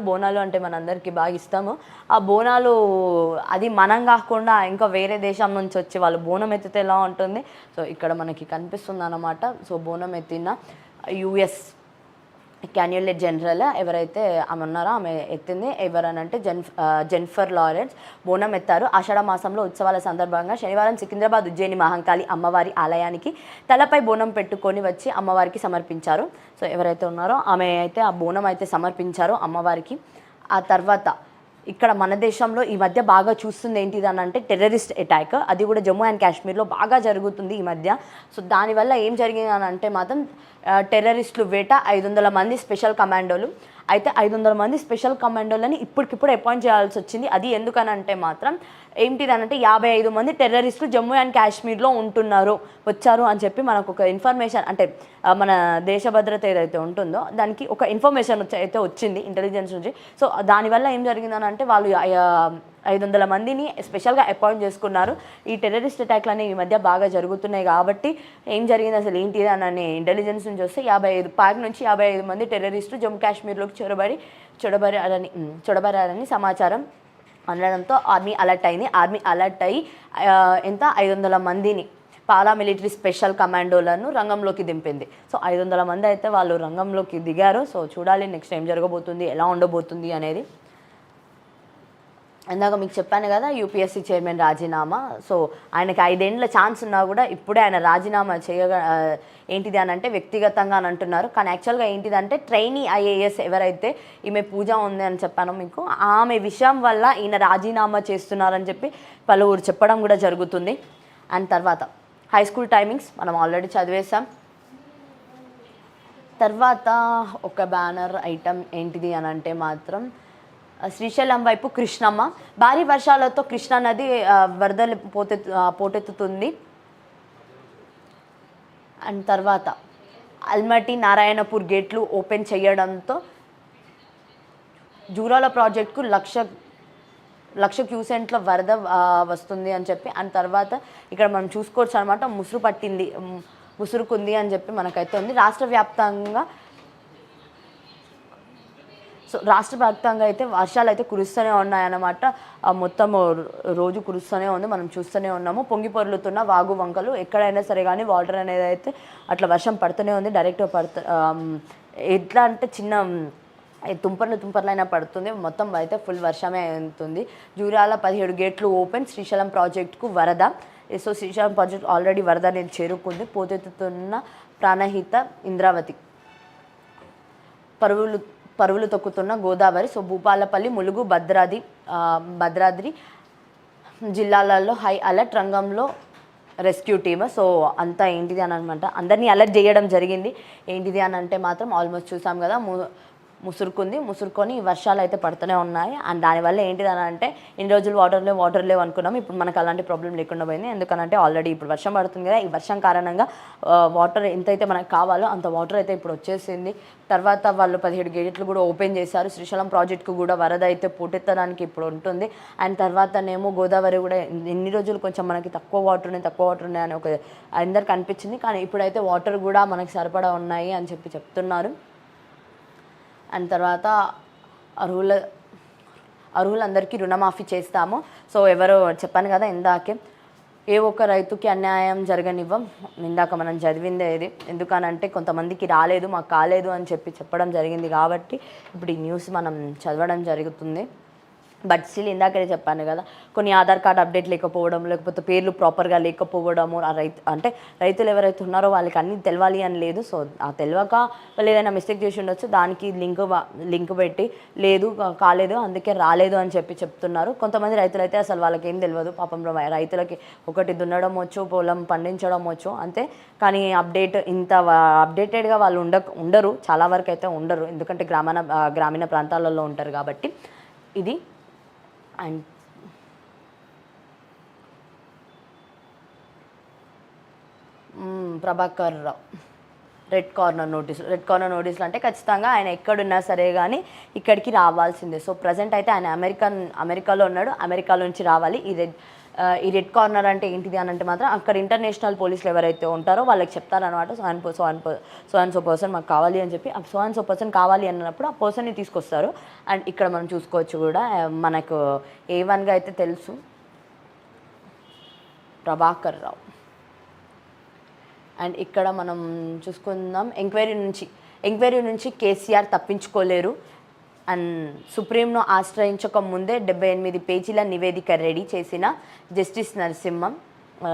బోనాలు అంటే మనందరికీ బాగా ఇష్టము. ఆ బోనాలు అది మనం కాకుండా ఇంకా వేరే దేశం నుంచి వచ్చి వాళ్ళు బోనం ఎత్తితే ఎలా ఉంటుంది. సో ఇక్కడ మనకి కనిపిస్తుందన్నమాట. సో బోనం ఎత్తిన యూఎస్ క్యాన్యులేట్ జనరల్ ఎవరైతే ఆమె ఉన్నారో ఆమె ఎత్తింది ఎవరనంటే జెన్ఫర్ లారెన్స్ బోనం ఎత్తారు. ఆషాఢ మాసంలో ఉత్సవాల సందర్భంగా శనివారం సికింద్రాబాద్ ఉజ్జయిని మహంకాళి అమ్మవారి ఆలయానికి తలపై బోనం పెట్టుకొని వచ్చి అమ్మవారికి సమర్పించారు. సో ఎవరైతే ఉన్నారో ఆమె అయితే ఆ బోనం అయితే సమర్పించారో అమ్మవారికి. ఆ తర్వాత ఇక్కడ మన దేశంలో ఈ మధ్య బాగా చూస్తుంది ఏంటిది అని అంటే టెర్రరిస్ట్ అటాక్. అది కూడా జమ్మూ అండ్ కాశ్మీర్లో బాగా జరుగుతుంది ఈ మధ్య. సో దానివల్ల ఏం జరిగింది అని అంటే మాత్రం టెర్రరిస్టులు వేట 500 మంది స్పెషల్ కమాండోలు అయితే 500 మంది స్పెషల్ కమాండోలని ఇప్పటికిప్పుడు అపాయింట్ చేయాల్సి వచ్చింది. అది ఎందుకనంటే మాత్రం ఏంటిదనంటే 55 మంది టెర్రరిస్టులు జమ్మూ అండ్ కాశ్మీర్లో వచ్చారు అని చెప్పి మనకు ఒక ఇన్ఫర్మేషన్ అంటే మన దేశ భద్రత ఏదైతే ఉంటుందో దానికి ఒక ఇన్ఫర్మేషన్ అయితే వచ్చింది ఇంటెలిజెన్స్ నుంచి. సో దానివల్ల ఏం జరిగిందని అంటే వాళ్ళు 500 మందిని స్పెషల్గా అపాయింట్ చేసుకున్నారు. ఈ టెర్రరిస్ట్ అటాక్లు అనేవి ఈ మధ్య బాగా జరుగుతున్నాయి కాబట్టి ఏం జరిగింది అసలు ఏంటి అని ఇంటెలిజెన్స్ నుంచి వస్తే 55 మంది టెర్రరిస్టులు జమ్మూ కాశ్మీర్లోకి చొరబడారని సమాచారం అనడంతో ఆర్మీ అలర్ట్ అయింది. ఆర్మీ అలర్ట్ అయ్యి 500 మందిని పారామిలిటరీ స్పెషల్ కమాండోలను రంగంలోకి దింపింది. సో 500 మంది అయితే వాళ్ళు రంగంలోకి దిగారు. సో చూడాలి నెక్స్ట్ ఏం జరగబోతుంది, ఎలా ఉండబోతుంది అనేది. ఇందాక మీకు చెప్పాను కదా యూపీఎస్సీ చైర్మన్ రాజీనామా. సో ఆయనకి 5 ఏళ్ళ ఛాన్స్ ఉన్నా కూడా ఇప్పుడే ఆయన రాజీనామా ఏంటిది అని అంటే వ్యక్తిగతంగా అని అంటున్నారు. కానీ యాక్చువల్గా ఏంటిదంటే ట్రైనీ ఐఏఎస్ ఎవరైతే ఈమె పూజ ఉంది అని చెప్పాను మీకు, ఆమె విషయం వల్ల ఈయన రాజీనామా చేస్తున్నారని చెప్పి పలువురు చెప్పడం కూడా జరుగుతుంది. అండ్ తర్వాత హై స్కూల్ టైమింగ్స్ మనం ఆల్రెడీ చదివేసాం. తర్వాత ఒక బ్యానర్ ఐటమ్ ఏంటిది అని అంటే మాత్రం శ్రీశైలం వైపు కృష్ణమ్మ భారీ వర్షాలతో కృష్ణా నది వరదలు పోటెత్తుతుంది. అండ్ తర్వాత అల్మటి నారాయణపూర్ గేట్లు ఓపెన్ చేయడంతో జూరాల ప్రాజెక్టుకు లక్ష క్యూసెంట్ల వరద వస్తుంది అని చెప్పి. అండ్ తర్వాత ఇక్కడ మనం చూసుకోవచ్చు అనమాట ముసురుకుంది అని చెప్పి మనకైతే ఉంది. రాష్ట్ర వ్యాప్తంగా అయితే వర్షాలు అయితే కురుస్తూనే ఉన్నాయన్నమాట. మొత్తం రోజు కురుస్తూనే ఉంది, మనం చూస్తూనే ఉన్నాము. పొంగి పొర్లుతున్న వాగు వంకలు ఎక్కడైనా సరే కానీ వాటర్ అనేది అయితే అట్లా వర్షం పడుతూనే ఉంది. డైరెక్ట్ ఎట్లా అంటే చిన్న తుంపర్లైనా పడుతుంది, మొత్తం అయితే ఫుల్ వర్షమే అవుతుంది. జూరాల 17 గేట్లు ఓపెన్, శ్రీశైలం ప్రాజెక్టుకు వరద. సో శ్రీశైలం ప్రాజెక్ట్ ఆల్రెడీ వరద అనేది చేరుకుంది. పోతెత్తుతున్న ప్రాణహిత ఇంద్రావతి, పరువులు తొక్కుతున్న గోదావరి. సో భూపాలపల్లి, ములుగు, భద్రాద్రి జిల్లాలలో హై అలర్ట్, రంగంలో రెస్క్యూ టీమ్. సో అంతా ఏంటిది అని అనమాట అందరినీ అలర్ట్ చేయడం జరిగింది. ఏంటిది అని అంటే మాత్రం ఆల్మోస్ట్ చూసాం కదా ముసురుకొని వర్షాలు అయితే పడుతూనే ఉన్నాయి. అండ్ దానివల్ల ఏంటిది అని అంటే ఇన్ని రోజులు వాటర్ లేవు అనుకున్నాం, ఇప్పుడు మనకు అలాంటి ప్రాబ్లం లేకుండా పోయింది. ఎందుకనంటే ఆల్రెడీ ఇప్పుడు వర్షం పడుతుంది కదా, ఈ వర్షం కారణంగా వాటర్ ఎంతైతే మనకు కావాలో అంత వాటర్ అయితే ఇప్పుడు వచ్చేసింది. తర్వాత వాళ్ళు 17 గేట్లు కూడా ఓపెన్ చేశారు. శ్రీశైలం ప్రాజెక్టుకు కూడా వరద అయితే పోటెత్తడానికి ఇప్పుడు ఉంటుంది. అండ్ తర్వాతనేమో గోదావరి కూడా ఇన్ని రోజులు కొంచెం మనకి తక్కువ వాటర్ ఉన్నాయి అని అందరికి అనిపించింది. కానీ ఇప్పుడైతే వాటర్ కూడా మనకి సరిపడా ఉన్నాయి అని చెప్తున్నారు. అండ్ తర్వాత అర్హులందరికీ రుణమాఫీ చేస్తాము. సో ఎవరో చెప్పాను కదా ఇందాకే, ఏ ఒక్క రైతుకి అన్యాయం జరగనివ్వం. ఇందాక మనం చదివిందే ఇది. ఎందుకనంటే కొంతమందికి రాలేదు, మాకు కాలేదు అని చెప్పడం జరిగింది కాబట్టి ఇప్పుడు ఈ న్యూస్ మనం చదవడం జరుగుతుంది. బట్ స్టిల్ ఇందాకనే చెప్పాను కదా, కొన్ని ఆధార్ కార్డ్ అప్డేట్ లేకపోవడం, లేకపోతే పేర్లు ప్రాపర్గా లేకపోవడము, రైతులు ఎవరైతే ఉన్నారో వాళ్ళకి అన్నీ తెలవాలి అని లేదు. సో ఆ తెలియక వాళ్ళు ఏదైనా మిస్టేక్ చేసి ఉండొచ్చు, దానికి లింక్ పెట్టి కాలేదు అందుకే రాలేదు అని చెప్తున్నారు. కొంతమంది రైతులు అయితే అసలు వాళ్ళకి ఏం తెలియదు పాపం. రైతులకి ఒకటి దున్నడం వచ్చు, పొలం పండించడం వచ్చు అంతే. కానీ అప్డేటెడ్గా వాళ్ళు ఉండరు, చాలా వరకు అయితే ఉండరు. ఎందుకంటే గ్రామీణ ప్రాంతాలలో ఉంటారు కాబట్టి. ఇది and Prabhakar Rao red corner నోటీసులు అంటే ఖచ్చితంగా ఆయన ఎక్కడున్నా సరే కానీ ఇక్కడికి రావాల్సిందే. సో ప్రజెంట్ అయితే ఆయన అమెరికాలో ఉన్నాడు, అమెరికాలో నుంచి రావాలి. ఈ ఈ రెడ్ కార్నర్ అంటే ఏంటిది అని అంటే మాత్రం అక్కడ ఇంటర్నేషనల్ పోలీసులు ఎవరైతే ఉంటారో వాళ్ళకి చెప్తారనమాట. సో అండ్ సో పర్సన్ మాకు కావాలి అని చెప్పి సో అండ్ సో పర్సన్ కావాలి అన్నప్పుడు ఆ పర్సన్ని తీసుకొస్తారు. అండ్ ఇక్కడ మనం చూసుకోవచ్చు కూడా మనకు A1గా అయితే తెలుసు ప్రభాకర్ రావు. అండ్ ఇక్కడ మనం చూసుకుందాం ఎంక్వైరీ నుంచి కేసీఆర్ తప్పించుకోలేరు. అండ్ సుప్రీంను ఆశ్రయించక ముందే 78 పేజీల నివేదిక రెడీ చేసిన జస్టిస్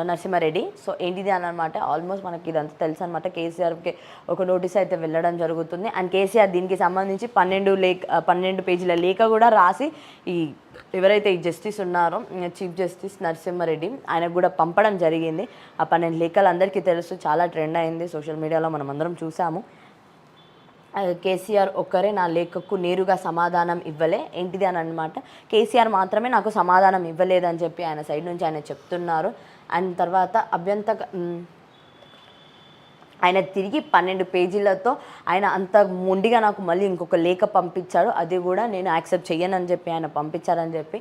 నరసింహారెడ్డి. సో ఏంటిది అని అనమాట, ఆల్మోస్ట్ మనకి ఇదంతా తెలుసు అనమాట. కేసీఆర్కి ఒక నోటీస్ అయితే వెళ్ళడం జరుగుతుంది. అండ్ కేసీఆర్ దీనికి సంబంధించి 12 పేజీల లేఖ కూడా రాసి ఎవరైతే ఈ జస్టిస్ ఉన్నారో చీఫ్ జస్టిస్ నరసింహారెడ్డి ఆయనకు కూడా పంపడం జరిగింది. ఆ 12 లేఖలు అందరికీ తెలుసు, చాలా ట్రెండ్ అయింది సోషల్ మీడియాలో, మనం అందరం చూసాము. కేసీఆర్ ఒక్కరే నా లేఖకు నేరుగా సమాధానం ఇవ్వలే, ఏంటిది అని అనమాట, కేసీఆర్ మాత్రమే నాకు సమాధానం ఇవ్వలేదని చెప్పి ఆయన సైడ్ నుంచి ఆయన చెప్తున్నారు. అండ్ తర్వాత ఆయన తిరిగి 12 పేజీలతో ఆయన అంత మొండిగా నాకు మళ్ళీ ఇంకొక లేఖ పంపించాడు, అది కూడా నేను యాక్సెప్ట్ చెయ్యనని చెప్పి ఆయన పంపించారని చెప్పి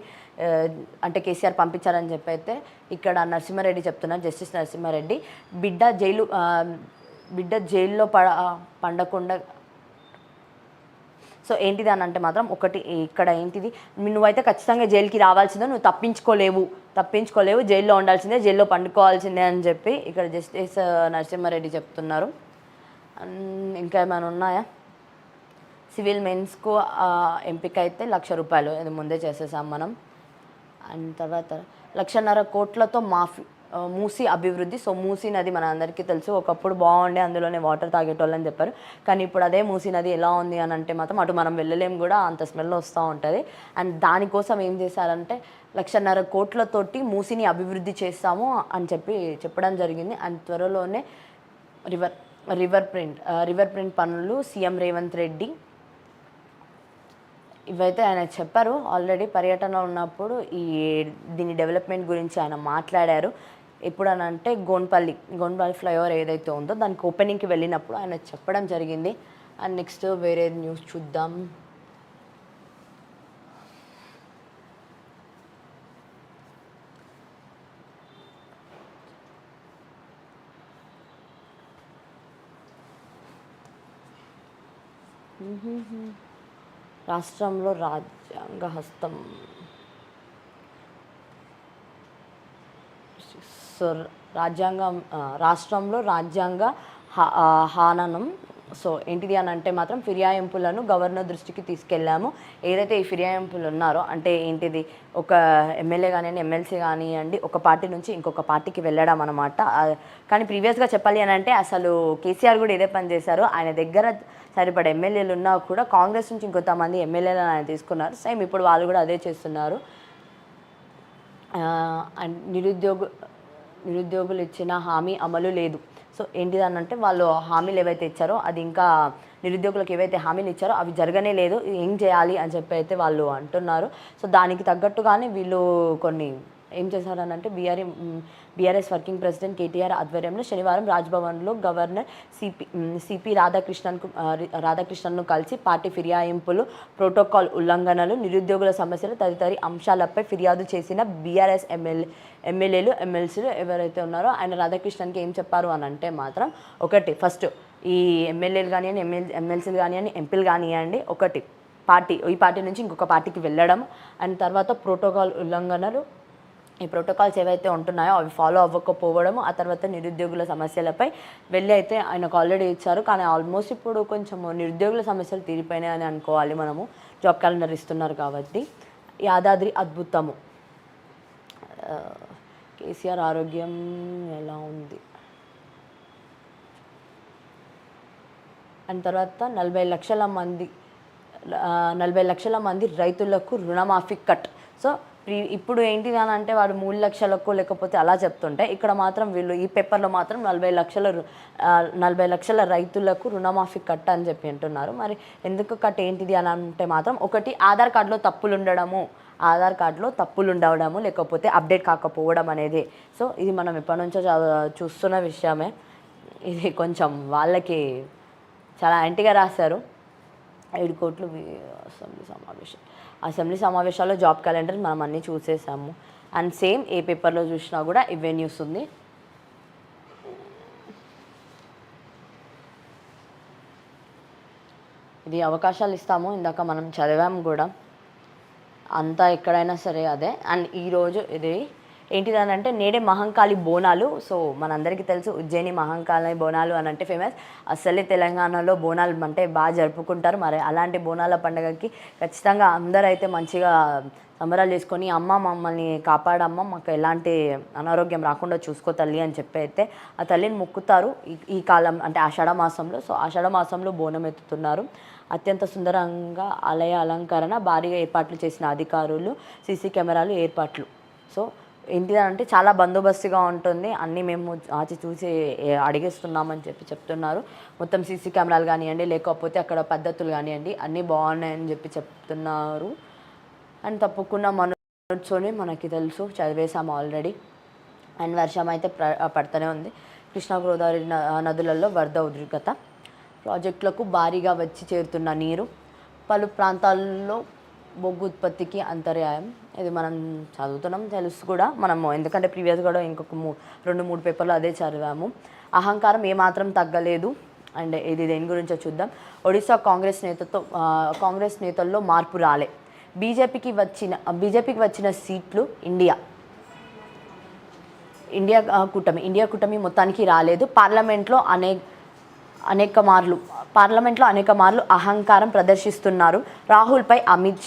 అంటే కేసీఆర్ పంపించారని చెప్పి అయితే ఇక్కడ నరసింహారెడ్డి చెప్తున్నారు, జస్టిస్ నరసింహారెడ్డి. బిడ్డ జైల్లో పండకుండా. సో ఏంటిది అని అంటే మాత్రం ఒకటి ఇక్కడ ఏంటిది, నువ్వైతే ఖచ్చితంగా జైలుకి రావాల్సిందే, నువ్వు తప్పించుకోలేవు, జైల్లో ఉండాల్సిందే, జైల్లో పండుకోవాల్సిందే అని చెప్పి ఇక్కడ జస్టిస్ నరసింహారెడ్డి చెప్తున్నారు. ఇంకా ఏమైనా ఉన్నాయా? సివిల్ మెయిన్స్కు ఎంపిక అయితే ₹1,00,000, ఇది ముందే చేసేసాం మనం. అండ్ తర్వాత 1,50,000 కోట్లతో మూసీ అభివృద్ధి. సో మూసీ నది మన అందరికీ తెలుసు, ఒకప్పుడు బాగుండే అందులోనే వాటర్ తాగేటోళ్ళని చెప్పారు. కానీ ఇప్పుడు అదే మూసీ నది ఎలా ఉంది అని అంటే మాత్రం అటు మనం వెళ్ళలేము కూడా, అంత స్మెల్ వస్తూ ఉంటుంది. అండ్ దానికోసం ఏం చేశారంటే 1,50,000 కోట్లతోటి మూసీని అభివృద్ధి చేస్తాము అని చెప్పడం జరిగింది. అండ్ త్వరలోనే రివర్ ప్రింట్ పనులు సీఎం రేవంత్ రెడ్డి ఇవైతే ఆయన చెప్పారు ఆల్రెడీ పర్యటనలో ఉన్నప్పుడు. దీని డెవలప్మెంట్ గురించి ఆయన మాట్లాడారు. ఎప్పుడు అని అంటే గోన్పల్లి ఫ్లైఓవర్ ఏదైతే ఉందో దానికి ఓపెనింగ్కి వెళ్ళినప్పుడు ఆయన చెప్పడం జరిగింది. అండ్ నెక్స్ట్ వేరే న్యూస్ చూద్దాం. రాష్ట్రంలో రాజ్యాంగ హస్తం. సో రాష్ట్రంలో రాజ్యాంగ హననం. సో ఏంటిది అని అంటే మాత్రం ఫిర్యాయింపులను గవర్నర్ దృష్టికి తీసుకెళ్ళాము. ఏదైతే ఈ ఫిర్యాయింపులు ఉన్నారో అంటే ఏంటిది, ఒక ఎమ్మెల్యే కానివ్వండి, ఎమ్మెల్సీ కానివ్వండి, ఒక పార్టీ నుంచి ఇంకొక పార్టీకి వెళ్ళడం అనమాట. కానీ ప్రీవియస్గా చెప్పాలి అని అంటే అసలు కేసీఆర్ కూడా ఇదే పని చేశారు. ఆయన దగ్గర సరిపడే ఎమ్మెల్యేలు ఉన్నా కూడా కాంగ్రెస్ నుంచి ఇంకొంతమంది ఎమ్మెల్యేలను ఆయన తీసుకున్నారు. సేమ్ ఇప్పుడు వాళ్ళు కూడా అదే చేస్తున్నారు. అండ్ నిరుద్యోగులు ఇచ్చిన హామీ అమలు లేదు. సో ఏంటిది అని అంటే వాళ్ళు హామీలు ఏవైతే ఇచ్చారో అది ఇంకా నిరుద్యోగులకు ఏవైతే హామీలు ఇచ్చారో అవి జరగనే లేదు, ఏం చేయాలి అని చెప్పి అయితే వాళ్ళు అంటున్నారు. సో దానికి తగ్గట్టుగానే వీళ్ళు కొన్ని ఏం చేశారనంటే బీఆర్ఎస్ వర్కింగ్ ప్రెసిడెంట్ కేటీఆర్ ఆధ్వర్యంలో శనివారం రాజ్భవన్లో గవర్నర్ సిపి రాధాకృష్ణన్ను కలిసి పార్టీ ఫిర్యాయింపులు, ప్రోటోకాల్ ఉల్లంఘనలు, నిరుద్యోగుల సమస్యలు తదితర అంశాలపై ఫిర్యాదు చేసిన బీఆర్ఎస్ ఎమ్మెల్యేలు ఎమ్మెల్సీలు ఎవరైతే ఉన్నారో ఆయన రాధాకృష్ణన్కి ఏం చెప్పారు అని అంటే మాత్రం ఒకటి, ఫస్ట్ ఈ ఎమ్మెల్యేలు కానివ్వండి, ఎమ్మెల్సీలు కానివ్వండి, ఎంపీలు కానివ్వండి, ఒకటి ఈ పార్టీ నుంచి ఇంకొక పార్టీకి వెళ్ళడం. అండ్ తర్వాత ప్రోటోకాల్ ఉల్లంఘనలు, ఈ ప్రోటోకాల్స్ ఏవైతే ఉంటున్నాయో అవి ఫాలో అవ్వకపోవడము, ఆ తర్వాత నిరుద్యోగుల సమస్యలపై వెళ్ళి అయితే ఆయనకు ఆల్రెడీ ఇచ్చారు. కానీ ఆల్మోస్ట్ ఇప్పుడు కొంచెం నిరుద్యోగుల సమస్యలు తీరిపోయినాయని అనుకోవాలి మనము, జాబ్ క్యాలెండర్ ఇస్తున్నారు కాబట్టి. యాదాద్రి అద్భుతము, కేసీఆర్ ఆరోగ్యం ఎలా ఉంది. అండ్ తర్వాత 40 లక్షల మంది రైతులకు రుణమాఫీ కట్. సో ఇప్పుడు ఏంటిది అని అంటే వాడు 3 లక్షలకు లేకపోతే అలా చెప్తుంటే ఇక్కడ మాత్రం వీళ్ళు ఈ పేపర్లో మాత్రం 40 లక్షల రైతులకు రుణమాఫీ కట్ అని చెప్పి అంటున్నారు. మరి ఎందుకు కట్ ఏంటిది అని అంటే మాత్రం ఒకటి, ఆధార్ కార్డులో తప్పులు ఉండడము లేకపోతే అప్డేట్ కాకపోవడం అనేది. సో ఇది మనం ఎప్పటి నుంచో చూస్తున్న విషయమే. ఇది కొంచెం వాళ్ళకి చాలా యాంటీగా రాశారు. 7 కోట్లు అసెంబ్లీ సమావేశాల్లో జాబ్ క్యాలెండర్ మనం అన్నీ చూసేసాము. అండ్ సేమ్ ఏ పేపర్లో చూసినా కూడా ఇవే న్యూస్ ఉంది. ఇది అవకాశాలు ఇస్తాము, ఇందాక మనం చదివాము కూడా, అంతా ఎక్కడైనా సరే అదే. అండ్ ఈరోజు ఇది ఏంటిదని అంటే నేడే మహంకాళి బోనాలు. సో మనందరికీ తెలుసు ఉజ్జయిని మహంకాళి బోనాలు అని అంటే ఫేమస్. అసలే తెలంగాణలో బోనాలు అంటే బాగా జరుపుకుంటారు. మరి అలాంటి బోనాల పండుగకి ఖచ్చితంగా అందరూ అయితే మంచిగా సంబరాలు చేసుకొని అమ్మ మమ్మల్ని కాపాడమ్మ, మాకు ఎలాంటి అనారోగ్యం రాకుండా చూసుకో తల్లి అని చెప్పి అయితే ఆ తల్లిని మొక్కుతారు ఈ కాలం అంటే ఆషాఢ మాసంలో. సో ఆషాఢ మాసంలో బోనం ఎత్తుతున్నారు. అత్యంత సుందరంగా ఆలయ అలంకరణ, భారీగా ఏర్పాట్లు చేసిన అధికారులు, సీసీ కెమెరాలు ఏర్పాట్లు. సో ఏంటిదంటే చాలా బందోబస్తుగా ఉంటుంది, అన్నీ మేము ఆచి చూసి అడిగేస్తున్నామని చెప్తున్నారు. మొత్తం సీసీ కెమెరాలు కానివ్వండి, లేకపోతే అక్కడ పద్ధతులు కానివ్వండి, అన్నీ బాగున్నాయని చెప్తున్నారు. అండ్ తప్పకుండా మనతోనే మనకి తెలుసు, చదివేసాము ఆల్రెడీ. అండ్ వర్షం అయితే పడుతూనే ఉంది. కృష్ణా గోదావరి నదులలో వరద ఉధృత, ప్రాజెక్టులకు భారీగా వచ్చి చేరుతున్న నీరు, పలు ప్రాంతాల్లో బొగ్గు ఉత్పత్తికి అంతర్యాయం. ఇది మనం చదువుతున్నాం, తెలుసు కూడా మనము, ఎందుకంటే ప్రీవియస్ కూడా ఇంకొక 2-3 పేపర్లు అదే చదివాము. అహంకారం ఏమాత్రం తగ్గలేదు. అండ్ ఇది దేని గురించో చూద్దాం. ఒడిశా కాంగ్రెస్ నేతల్లో మార్పు రాలే. బీజేపీకి వచ్చిన సీట్లు ఇండియా కూటమి మొత్తానికి రాలేదు. పార్లమెంట్లో అనేక మార్లు అహంకారం ప్రదర్శిస్తున్నారు. రాహుల్పై అమిత్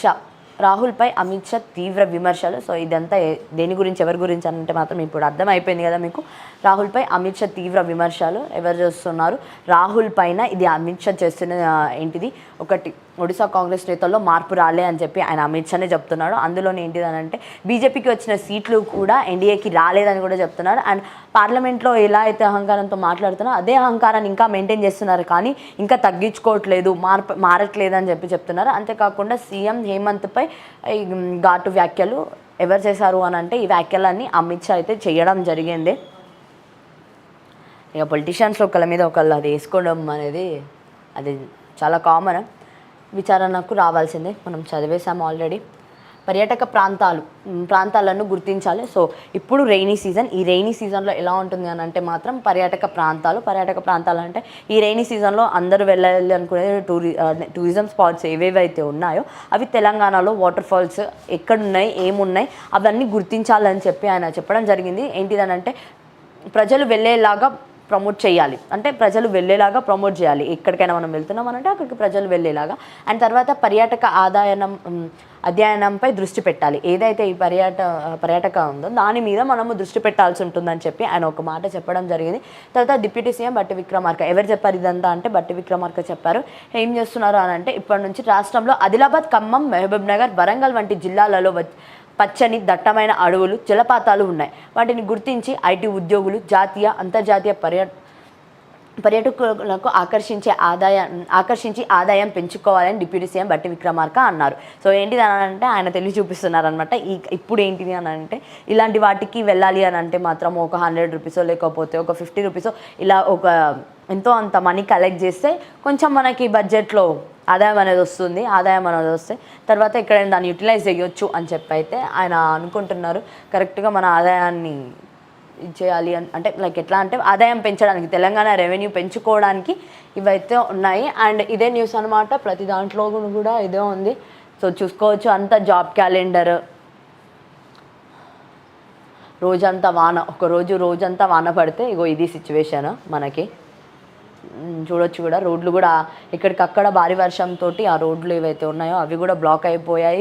షా తీవ్ర విమర్శలు. సో ఇదంతా దేని గురించి, ఎవరి గురించి అంటే మాత్రం ఇప్పుడు అర్థమైపోయింది కదా మీకు. రాహుల్పై అమిత్ షా తీవ్ర విమర్శలు ఎవరు చేస్తున్నారు? రాహుల్ పైన ఇది అమిత్ షా చేస్తున్న ఏంటిది, ఒకటి ఒడిశా కాంగ్రెస్ నేతల్లో మార్పు రాలే అని చెప్పి ఆయన అమిత్ షానే చెప్తున్నాడు. అందులోనే ఏంటిదని అంటే బీజేపీకి వచ్చిన సీట్లు కూడా ఎన్డీఏకి రాలేదని కూడా చెప్తున్నారు. అండ్ పార్లమెంట్లో ఎలా అయితే అహంకారంతో మాట్లాడుతున్నారో అదే అహంకారాన్ని ఇంకా మెయింటైన్ చేస్తున్నారు, కానీ ఇంకా తగ్గించుకోవట్లేదు, మారట్లేదు అని చెప్తున్నారు. అంతేకాకుండా సీఎం హేమంత్పై ఘాటు వ్యాఖ్యలు ఎవరు చేశారు అని అంటే ఈ వ్యాఖ్యలన్నీ అమిత్ షా అయితే చేయడం జరిగింది. ఇక పొలిటీషియన్స్లో ఒకళ్ళ మీద ఒకళ్ళు అది వేసుకోవడం అనేది అది చాలా కామన్. విచారణకు రావాల్సిందే, మనం చదివేసాము ఆల్రెడీ. పర్యాటక ప్రాంతాలను గుర్తించాలి. సో ఇప్పుడు రైనీ సీజన్, ఈ రైనీ సీజన్లో ఎలా ఉంటుంది అని అంటే మాత్రం పర్యాటక ప్రాంతాలు అంటే ఈ రైనీ సీజన్లో అందరూ వెళ్ళాలి అనుకునే టూరిజం స్పాట్స్ ఏవేవైతే ఉన్నాయో అవి తెలంగాణలో వాటర్ ఫాల్స్ ఎక్కడున్నాయి, ఏమున్నాయి అవన్నీ గుర్తించాలని చెప్పి ఆయన చెప్పడం జరిగింది. ఏంటిదనంటే ప్రజలు వెళ్ళేలాగా ప్రమోట్ చేయాలి, ఎక్కడికైనా మనం వెళ్తున్నామనంటే అక్కడికి ప్రజలు వెళ్ళేలాగా. అండ్ తర్వాత పర్యాటక అధ్యయనంపై దృష్టి పెట్టాలి. ఏదైతే ఈ పర్యాటక ఉందో దాని మీద మనము దృష్టి పెట్టాల్సి ఉంటుందని చెప్పి ఆయన ఒక మాట చెప్పడం జరిగింది. తర్వాత డిప్యూటీ సీఎం బట్టి విక్రమార్క ఎవరు చెప్పారు ఇదంతా అంటే బట్టి విక్రమార్క చెప్పారు. ఏం చేస్తున్నారు అని అంటే ఇప్పటి నుంచి రాష్ట్రంలో ఆదిలాబాద్, ఖమ్మం, మహబూబ్ నగర్, వరంగల్ వంటి జిల్లాలలో పచ్చని దట్టమైన అడవులు, జలపాతాలు ఉన్నాయి. వాటిని గుర్తించి ఐటీ ఉద్యోగులు, జాతీయ అంతర్జాతీయ పర్యాటకులకు ఆకర్షించి ఆదాయం పెంచుకోవాలని డిప్యూటీ సీఎం బట్టి విక్రమార్క అన్నారు. సో ఏంటిది అని అంటే ఆయన తెలివి చూపిస్తున్నారనమాట. ఇప్పుడు ఏంటిది అని అంటే ఇలాంటి వాటికి వెళ్ళాలి అని అంటే మాత్రం ఒక 100 రూపీసో లేకపోతే ఒక 50 రూపీసో ఇలా ఒక ఎంతో అంత మనీ కలెక్ట్ చేస్తే కొంచెం మనకి బడ్జెట్లో ఆదాయం అనేది వస్తే తర్వాత ఎక్కడైనా దాన్ని యూటిలైజ్ చేయొచ్చు అని చెప్పి అయితే ఆయన అనుకుంటున్నారు. కరెక్ట్గా మన ఆదాయాన్ని చేయాలి అంటే లైక్ ఎట్లా అంటే ఆదాయం పెంచడానికి, తెలంగాణ రెవెన్యూ పెంచుకోవడానికి ఇవైతే ఉన్నాయి. అండ్ ఇదే న్యూస్ అనమాట, ప్రతి దాంట్లో కూడా ఇదే ఉంది. సో చూసుకోవచ్చు, అంతా జాబ్ క్యాలెండర్, రోజంతా వాన పడితే ఇగో ఇది సిచ్యువేషన్ మనకి చూడొచ్చు కూడా. రోడ్లు కూడా ఎక్కడికక్కడ భారీ వర్షంతో ఆ రోడ్లు ఏవైతే ఉన్నాయో అవి కూడా బ్లాక్ అయిపోయాయి.